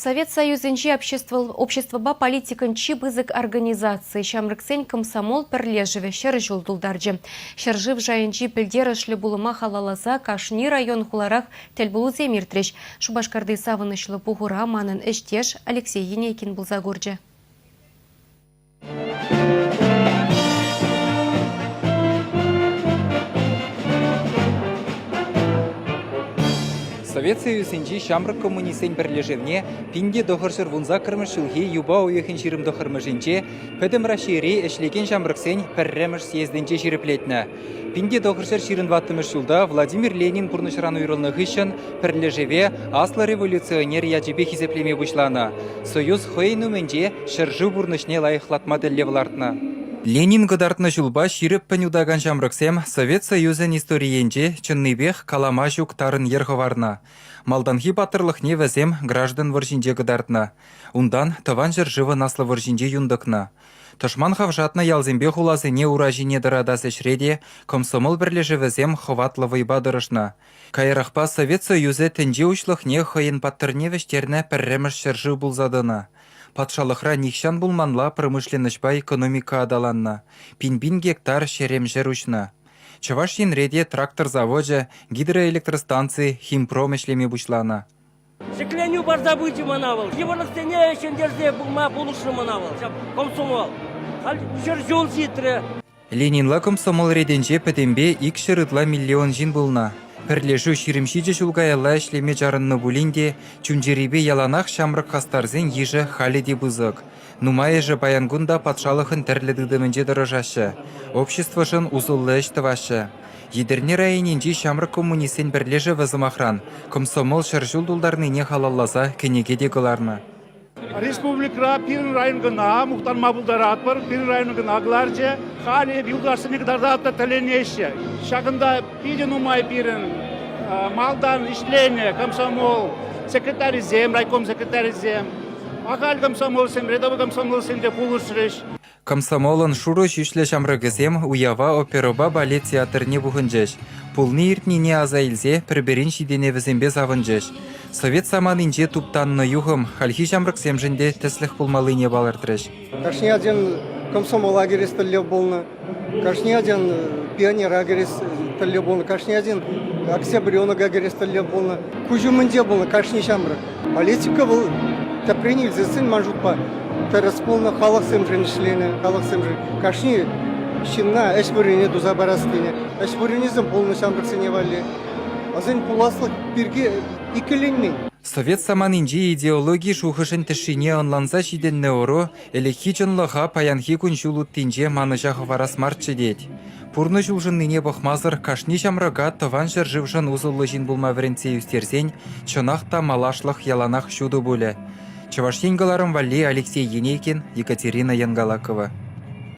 Совет Союзынче обществоба политикан чибызык организации Шамрыксен комсомол пірлежіве шыр жылдулдаржы. Шыржыв жайынчи пілдерішлі булыма халаласа Кашни район хуларах тәлбулу земиртреш. Шубашкарды савынышлы бұғыра манын іштеш Алексей Енейкин бұлзагуржы. Совет Союзынчи Шамрык коммунисен бірлежевне пинде дохыршыр вунза кырмышылхи юба уехін ширым дохырмышынче пөдім рашири эшлеген Шамрыксен пірремыш съездінче шириплетні. Пинде дохыршыр ширын ваттымыш жылда Владимир Ленин пурнышран уйрылны хышын пірлежеве аслы революционер яджибе хизеплеме бушлана. Союз хойну менже шыржы бурнышне лайықлатма дәллевлартна. Ленин гыдартны жылба ширіп пәнюдаган Шамрыксем Совет Союзын историенже чынныбех калама жүктарын ерховарна. Малданхи батырлықне вәзем граждан варжинже гыдартна. Ундан тыван жыржывы наслы варжинже юндықна. Тышман хавжатны ялзембе хулазыне уражине дырадасы шреде комсомол бірлежі вәзем ховатлы вайбадырышна. Кайрақпа Совет Союзы тінже учлықне хойын паттырне вештерні пірреміш жыржы бұлзадына. Патшалықра нихшан булманла промышленнышпа экономика адаланна. Пин-бин гектар шерем жерушна. Чаваш енреде трактор заводжа, гидроэлектростанции, химпром эшлеме бушлана. Шекленю бар забыйте манавал. Евростене шендерде булма булышы манавал. Комсомол. Жол ситре. Ленинла комсомол реденже пәтембе икшырытла миллион жин булна. Пірлешу ширимшиде шулгаялла эшлеме жарынны булинде, чунжеребе яланақ Шамрык хастарзен ежі халиде бызык. Нумайыжы баянгунда патшалықын тәрлідігдімінже дырыжашы. Обществышын узуллы эштівашы. Едерне районенже Шамрык коммунисен бірлежі вазымахран. Комсомол шыржулдулдарныне халаллаза кенегеде кыларны. Республика пирин районгына Мухтар Мабулдарат бар, пирин районгына гларче, хали билгарсыны кдардатта теленеше. Шагында пиден умай пирин, малдан иштлене, комсомол, секретарь зем, райком секретарь зем. Ахаль комсомол сен, рядовой комсомол сен де пулышреш. Комсомолын шуру шүшлі Шамрыкызем уява опероба балет театрне бұғынжеш. Пулны иртнине азайлзе пірберін шидене візембе завынжеш. Совет саманынже туптанны юғым хальхи Шамрыксем жінде тәсліх пулмалыне балыртырыш. Кашни один комсомол агерес тәлле болны, кашни один пионер агерес тәлле болны, кашни один октябрёнок агерес тәлле болны. Кужумынде болны кашни Шамрык. Политика был тәпренил зесін манжутпа. Терес полны халық сэмжен ішлені, халық сэмжен. Кашни щинна әшбірене дуза барастыне. Әшбіренезім полны Шамрыксене валли. Азын пуласлық бірге икіленмен. Совет саманынже идеологии шухышын тішіне онланса шиденне оро, әлі чынлыға паянхи күншулут тінже маныжа хыварас мартчы дед. Пурны жылжынныне бұқмазыр Кашни Шамрыга тыван жыржывшын узылы жин булма вренце юстерсен, чынақта малашлық яланақ шуды бөлі. Чаваш енгіларым Валли Алексей Енейкин, Екатерина Янгалакова.